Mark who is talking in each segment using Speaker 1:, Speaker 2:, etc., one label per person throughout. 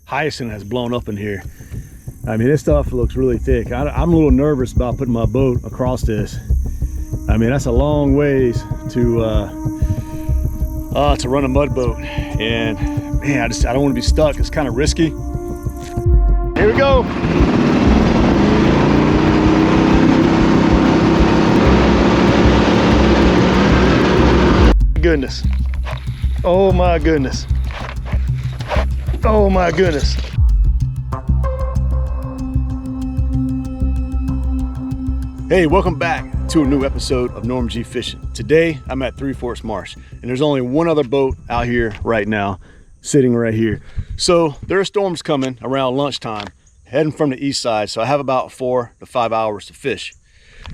Speaker 1: hyacinth has blown up in here. I mean, this stuff looks really thick. I'm a little nervous about putting my boat across this. I mean, that's a long ways to run a mud boat, and man, I don't want to be stuck. It's kind of risky. Here we go. Goodness. Oh my goodness. Oh my goodness. Hey, welcome back to a new episode of Norm G Fishing. Today I'm at Three Forks Marsh, and there's only one other boat out here right now, sitting right here. So there are storms coming around lunchtime, heading from the east side, so I have about 4 to 5 hours to fish.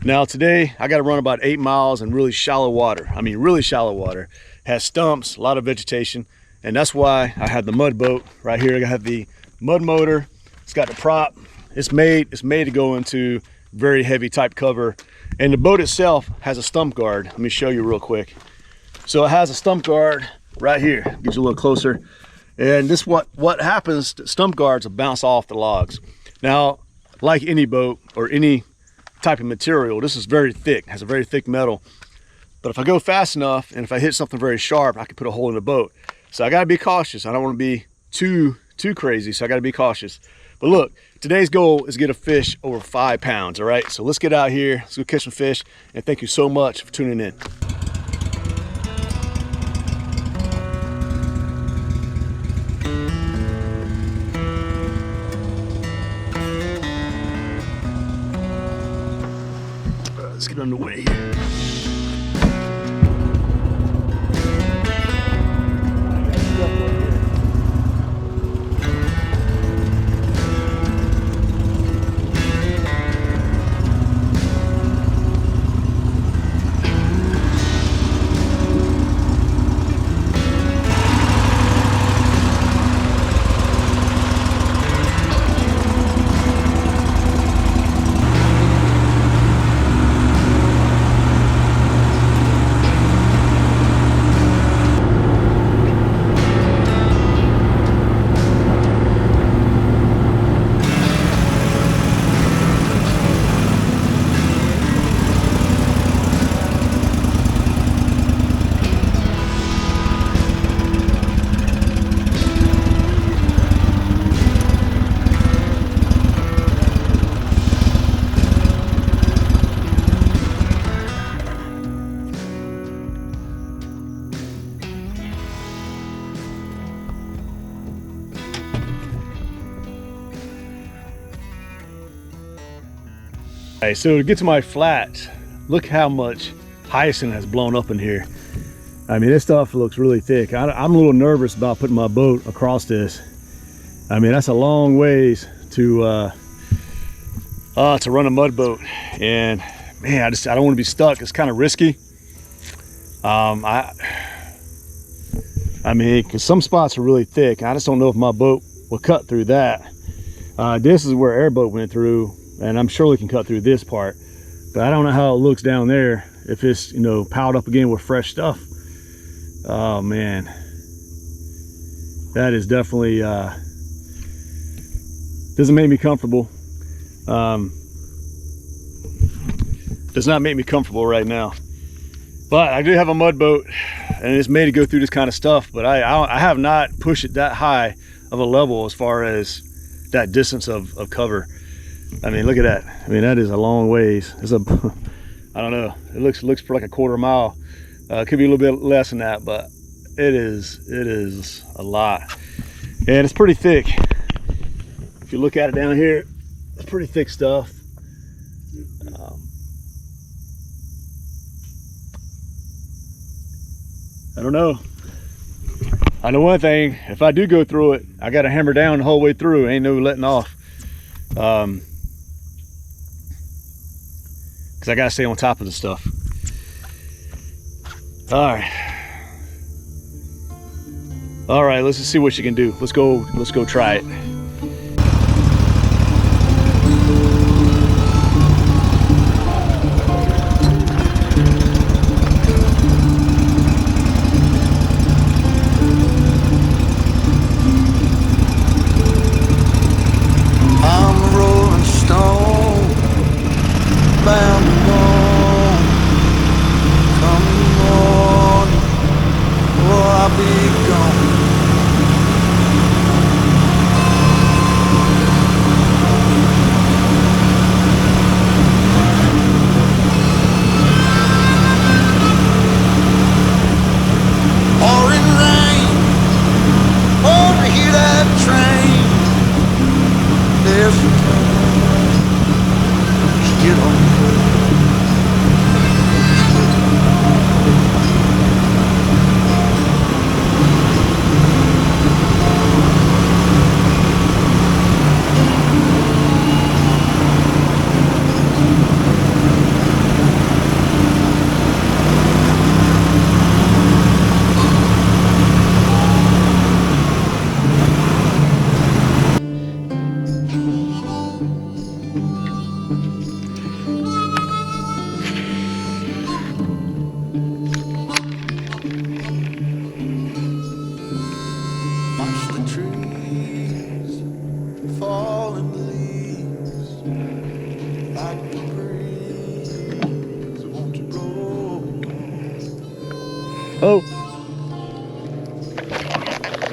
Speaker 1: Now today I got to run about 8 miles in really shallow water. I mean, really shallow water. Has stumps, a lot of vegetation, and that's why I have the mud boat right here. I have the mud motor. It's got the prop. It's made to go into very heavy type cover, and the boat itself has a stump guard. Let me show you real quick. So it has a stump guard right here. Gives you a little closer, and this what happens. Stump guards will bounce off the logs. Now, like any boat or any type of material, this is very thick, has a very thick metal, but if I go fast enough and if I hit something very sharp, I can put a hole in the boat. So I got to be cautious. I don't want to be too crazy, so I got to be cautious. But look, today's goal is to get a fish over 5 pounds, all right? So let's get out here, let's go catch some fish, and thank you so much for tuning in. All right, let's get underway here. Hey, so to get to my flat, look how much hyacinth has blown up in here. I mean, this stuff looks really thick. I'm a little nervous about putting my boat across this. I mean, that's a long ways to run a mud boat, and man, I don't want to be stuck. It's kind of risky. I mean, because some spots are really thick. I just don't know if my boat will cut through that. This is where airboat went through, and I'm sure we can cut through this part, but I don't know how it looks down there, if it's, you know, piled up again with fresh stuff. Oh man, that is definitely doesn't make me comfortable. Does not make me comfortable right now. But I do have a mud boat, and it's made to go through this kind of stuff, but I have not pushed it that high of a level as far as that distance of cover. I mean, look at that. I mean, that is a long ways. It's a, I don't know, it looks for like a quarter mile. It could be a little bit less than that, but it is a lot. And it's pretty thick. If you look at it down here, it's pretty thick stuff. I don't know. I know one thing, if I do go through it, I got to hammer down the whole way through. Ain't no letting off. Because I got to stay on top of the stuff. All right, let's just see what you can do. Let's go try it.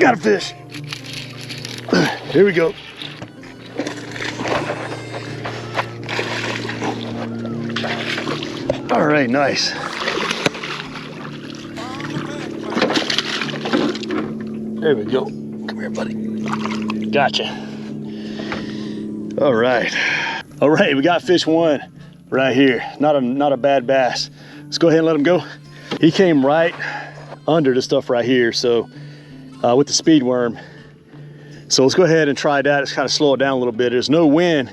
Speaker 1: Got a fish. Here we go. All right, nice. There we go. Come here, buddy. Gotcha. All right. All right, we got fish one right here. Not a bad bass. Let's go ahead and let him go. He came right under the stuff right here, so with the speed worm. So let's go ahead and try that. Let's kind of slow it down a little bit. There's no wind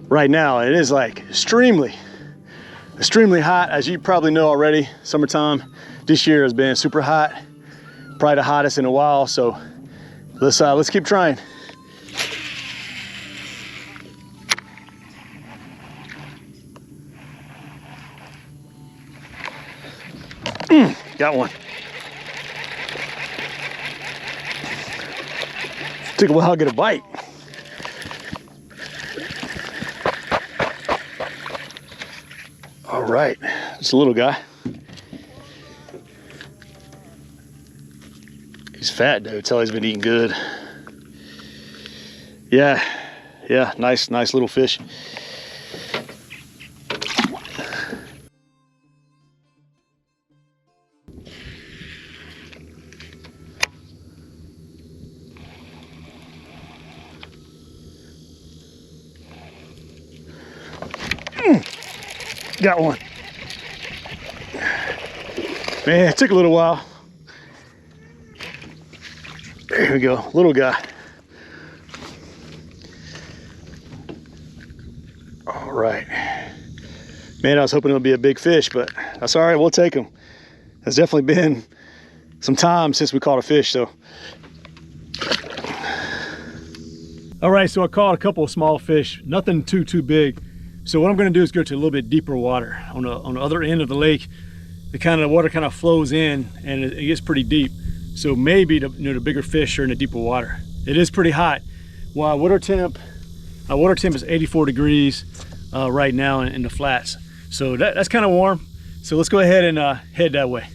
Speaker 1: right now. It is like extremely hot, as you probably know already. Summertime this year has been super hot, probably the hottest in a while. So let's keep trying. Got one. Took a while to get a bite. All right, it's a little guy. He's fat though, tell he's been eating good. Yeah, nice little fish. Got one. Man, it took a little while. There we go, little guy. All right. Man, I was hoping it would be a big fish, but that's all right, we'll take him. It's definitely been some time since we caught a fish, so. All right, so I caught a couple of small fish, nothing too big. So what I'm going to do is go to a little bit deeper water. On the other end of the lake, the water kind of flows in and it gets pretty deep. So maybe the bigger fish are in the deeper water. It is pretty hot. Well, water temp is 84 degrees right now in the flats. So that's kind of warm. So let's go ahead and head that way.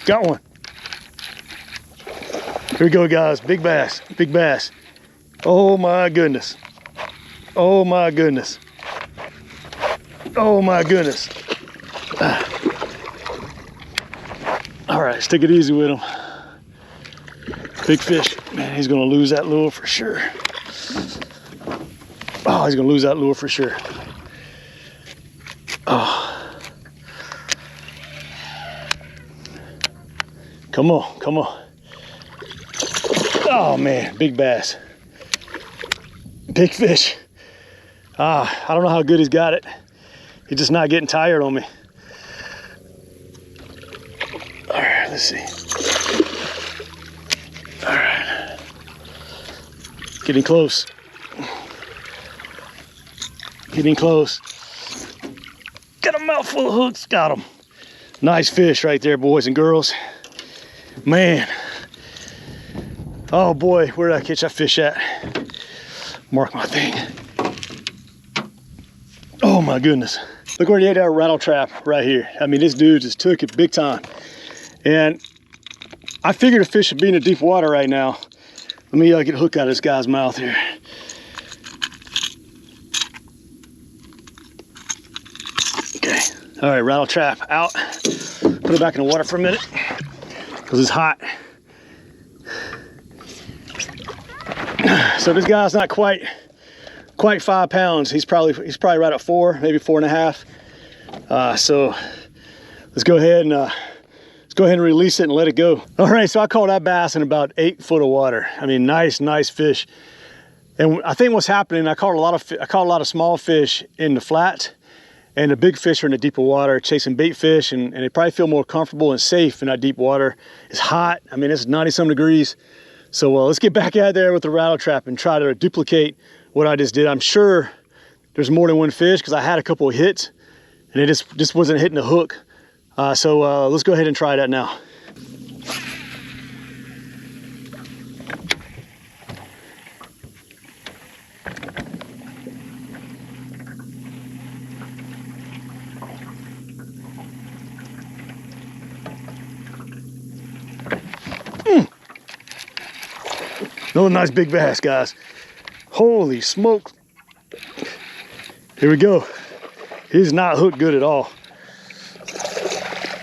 Speaker 1: Got one. Here we go, guys. Big bass, big bass. Oh my goodness. Oh my goodness. Oh my goodness. All right, let's take it easy with him. Big fish. Man, he's gonna lose that lure for sure. Oh, he's gonna lose that lure for sure. Oh. Come on, come on. Oh man, big bass. Big fish. I don't know how good he's got it. He's just not getting tired on me. All right, let's see. All right. Getting close. Getting close. Got a mouthful of hooks, got him. Nice fish right there, boys and girls. Man, oh boy, where did I catch that fish at? Mark my thing. Oh my goodness. Look where he had that rattle trap right here. I mean, this dude just took it big time. And I figured a fish would be in the deep water right now. Let me get a hook out of this guy's mouth here. Okay, all right, rattle trap out. Put it back in the water for a minute, because it's hot. So this guy's not quite 5 pounds. He's probably right at 4, maybe 4.5. So let's go ahead and release it and let it go. All right, so I caught that bass in about 8 foot of water. I mean, nice fish. And I think what's happening, I caught a lot of small fish in the flat, and the big fish are in the deeper water chasing bait fish, and they probably feel more comfortable and safe in that deep water. It's hot. I mean, it's 90-some degrees. So let's get back out there with the rattle trap and try to duplicate what I just did. I'm sure there's more than one fish because I had a couple of hits and it just wasn't hitting the hook. So let's go ahead and try that now. Another nice big bass, guys. Holy smoke. Here we go. He's not hooked good at all.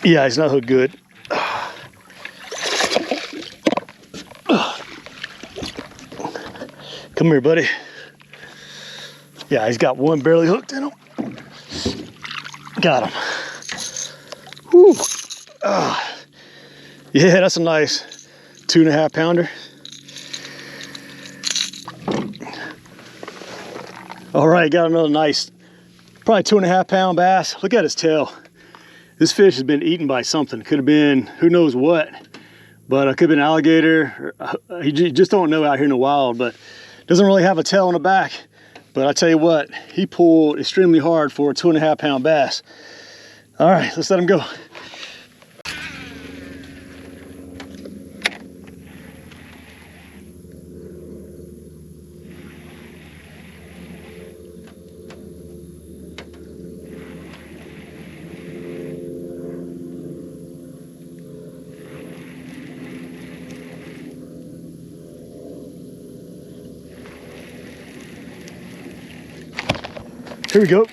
Speaker 1: Yeah, he's not hooked good. Come here, buddy. Yeah, he's got one barely hooked in him. Got him. Whew. Yeah, that's a nice 2.5 pounder. All right, got another nice, probably 2.5 pound bass. Look at his tail. This fish has been eaten by something. Could have been who knows what, but it could have been alligator. You just don't know out here in the wild, but doesn't really have a tail on the back. But I tell you what, he pulled extremely hard for a 2.5 pound bass. All right, let's let him go. Here we go.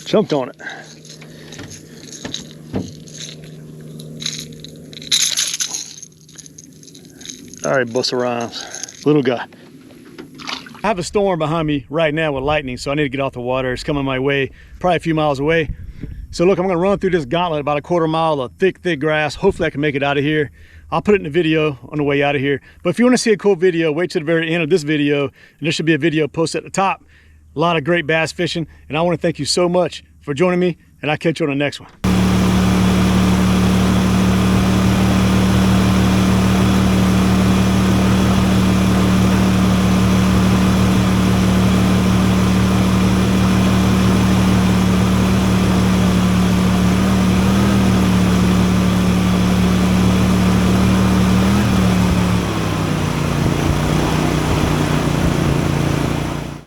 Speaker 1: Jumped on it. All right, Busta Rhymes, little guy. I have a storm behind me right now with lightning, so I need to get off the water. It's coming my way, probably a few miles away. So look, I'm gonna run through this gauntlet, about a 1/4 mile of thick grass. Hopefully I can make it out of here. I'll put it in the video on the way out of here. But if you wanna see a cool video, wait till the very end of this video, and there should be a video posted at the top. A lot of great bass fishing, and I wanna thank you so much for joining me, and I'll catch you on the next one.